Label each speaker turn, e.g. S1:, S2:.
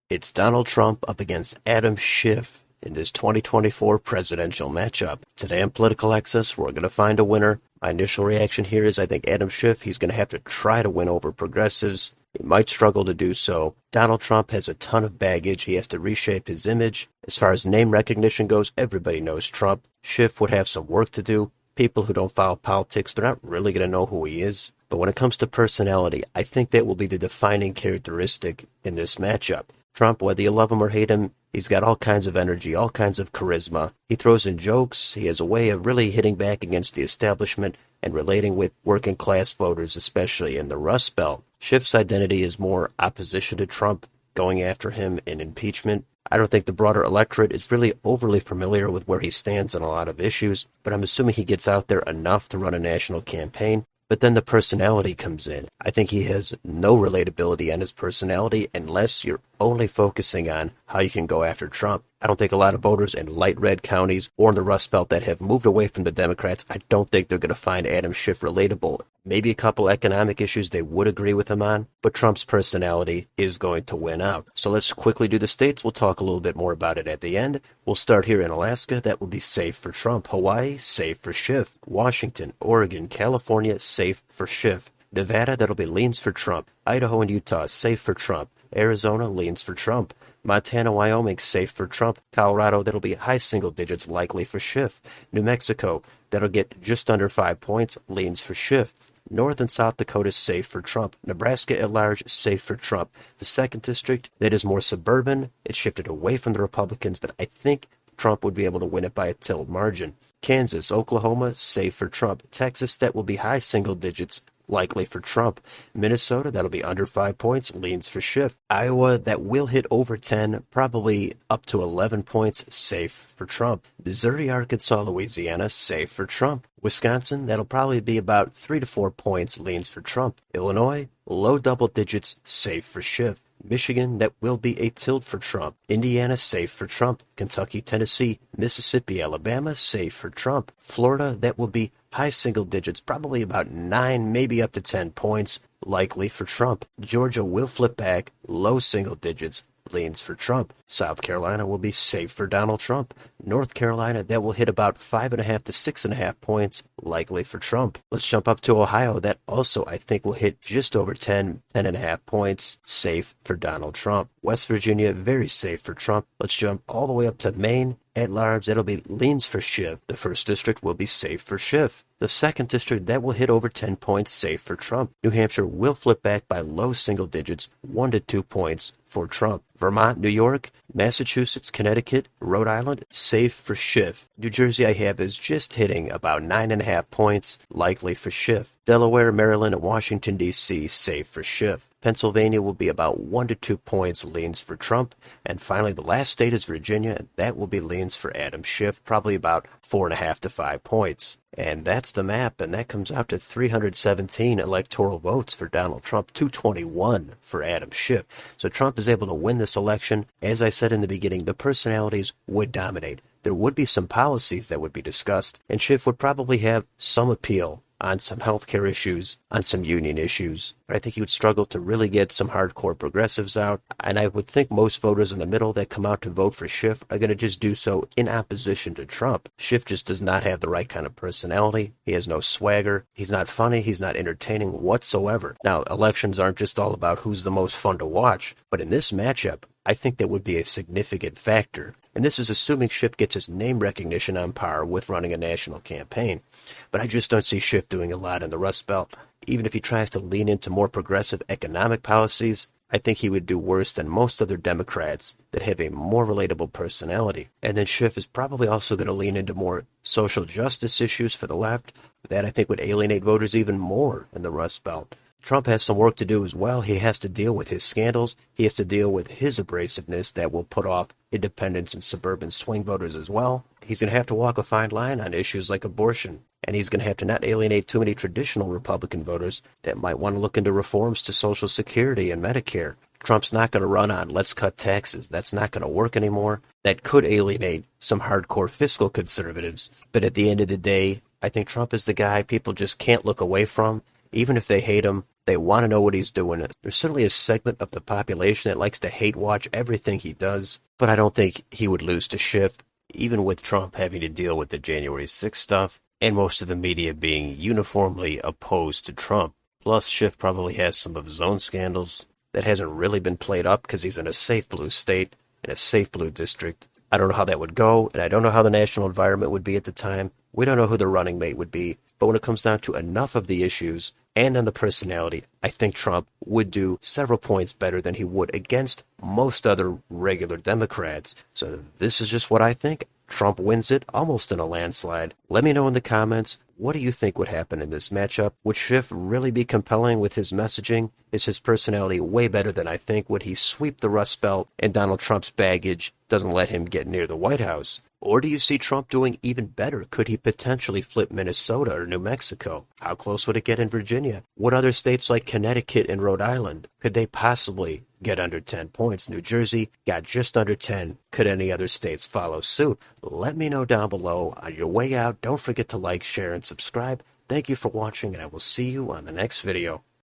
S1: It's Donald Trump up against Adam Schiff in this 2024 presidential matchup. Today on Political Access, we're going to find a winner. My initial reaction here is I think Adam Schiff, he's going to have to try to win over progressives. He might struggle to do so. Donald Trump has a ton of baggage. He has to reshape his image. As far as name recognition goes, everybody knows Trump. Schiff would have some work to do. People who don't follow politics, they're not really going to know who he is. But when it comes to personality, I think that will be the defining characteristic in this matchup. Trump, whether you love him or hate him, he's got all kinds of energy, all kinds of charisma. He throws in jokes. He has a way of really hitting back against the establishment and relating with working class voters, especially in the Rust Belt. Schiff's identity is more opposition to Trump, going after him in impeachment. I don't think the broader electorate is really overly familiar with where he stands on a lot of issues, but I'm assuming he gets out there enough to run a national campaign. But then the personality comes in. I think he has no relatability on his personality unless you're only focusing on how you can go after Trump. I don't think a lot of voters in light red counties or in the Rust Belt that have moved away from the Democrats, I don't think they're going to find Adam Schiff relatable. Maybe a couple economic issues they would agree with him on, but Trump's personality is going to win out. So let's quickly do the states. We'll talk a little bit more about it at the end. We'll start here in Alaska. That will be safe for Trump. Hawaii, safe for Schiff. Washington, Oregon, California, safe for Schiff. Nevada, that'll be leans for Trump. Idaho and Utah, safe for Trump. Arizona, leans for Trump. Montana, Wyoming, safe for Trump. Colorado, that'll be high single digits, likely for Schiff. New Mexico, that'll get just under 5 points, leans for Schiff. North and South Dakota, safe for Trump. Nebraska at large, safe for Trump. The 2nd District, that is more suburban. It shifted away from the Republicans, but I think Trump would be able to win it by a tilt margin. Kansas, Oklahoma, safe for Trump. Texas, that will be high single digits, likely for Trump. Minnesota, that'll be under 5 points, leans for Schiff. Iowa, that will hit over 10, probably up to 11 points, safe for Trump. Missouri, Arkansas, Louisiana, safe for Trump. Wisconsin, that'll probably be about 3 to 4 points, leans for Trump. Illinois, low double digits, safe for Schiff. Michigan, that will be a tilt for Trump. Indiana, safe for Trump. Kentucky, Tennessee, Mississippi, Alabama, safe for Trump. Florida, that will be high single digits, probably about 9, maybe up to 10 points, likely for Trump. Georgia will flip back, low single digits, leans for Trump. South Carolina will be safe for Donald Trump. North Carolina, that will hit about 5.5 to 6.5 points, likely for Trump. Let's jump up to Ohio. That also, I think, will hit just over 10.5 points, safe for Donald Trump. West Virginia, very safe for Trump. Let's jump all the way up to Maine. At large, that'll be leans for Schiff. The 1st District will be safe for Schiff. The 2nd District, that will hit over 10 points, safe for Trump. New Hampshire will flip back by low single digits, 1 to 2 points for Trump. Vermont, New York, Massachusetts, Connecticut, Rhode Island, safe for Schiff. New Jersey, I have is just hitting about 9.5 points, likely for Schiff. Delaware, Maryland, and Washington, D.C., safe for Schiff. Pennsylvania will be about 1 to 2 points, leans for Trump. And finally, the last state is Virginia, and that will be leans for Adam Schiff, probably about 4.5 to 5 points. And that's the map, and that comes out to 317 electoral votes for Donald Trump, 221 for Adam Schiff. So Trump is able to win this election. As I said in the beginning, the personalities would dominate. There would be some policies that would be discussed, and Schiff would probably have some appeal on some healthcare issues, on some union issues. But I think he would struggle to really get some hardcore progressives out. And I would think most voters in the middle that come out to vote for Schiff are going to just do so in opposition to Trump. Schiff just does not have the right kind of personality. He has no swagger. He's not funny. He's not entertaining whatsoever. Now, elections aren't just all about who's the most fun to watch. But in this matchup, I think that would be a significant factor. And this is assuming Schiff gets his name recognition on par with running a national campaign. But I just don't see Schiff doing a lot in the Rust Belt. Even if he tries to lean into more progressive economic policies, I think he would do worse than most other Democrats that have a more relatable personality. And then Schiff is probably also going to lean into more social justice issues for the left. That I think would alienate voters even more in the Rust Belt. Trump has some work to do as well. He has to deal with his scandals. He has to deal with his abrasiveness that will put off independents and suburban swing voters as well. He's going to have to walk a fine line on issues like abortion. And he's going to have to not alienate too many traditional Republican voters that might want to look into reforms to Social Security and Medicare. Trump's not going to run on let's cut taxes. That's not going to work anymore. That could alienate some hardcore fiscal conservatives. But at the end of the day, I think Trump is the guy people just can't look away from. Even if they hate him, They want to know what he's doing. There's certainly a segment of the population that likes to hate watch everything he does, but I don't think he would lose to Schiff, even with Trump having to deal with the January 6th stuff, and most of the media being uniformly opposed to Trump. Plus, Schiff probably has some of his own scandals that hasn't really been played up because he's in a safe blue state, in a safe blue district. I don't know how that would go, and I don't know how the national environment would be at the time. We don't know who the running mate would be. But when it comes down to enough of the issues and on the personality, I think Trump would do several points better than he would against most other regular Democrats. So this is just what I think. Trump wins it almost in a landslide. Let me know in the comments, what do you think would happen in this matchup? Would Schiff really be compelling with his messaging? Is his personality way better than I think? Would he sweep the Rust Belt and Donald Trump's baggage doesn't let him get near the White House? Or do you see Trump doing even better? Could he potentially flip Minnesota or New Mexico? How close would it get in Virginia? Would other states like Connecticut and Rhode Island, could they possibly get under 10 points? New Jersey got just under 10. Could any other states follow suit? Let me know down below. On your way out, don't forget to like, share, and subscribe. Thank you for watching, and I will see you on the next video.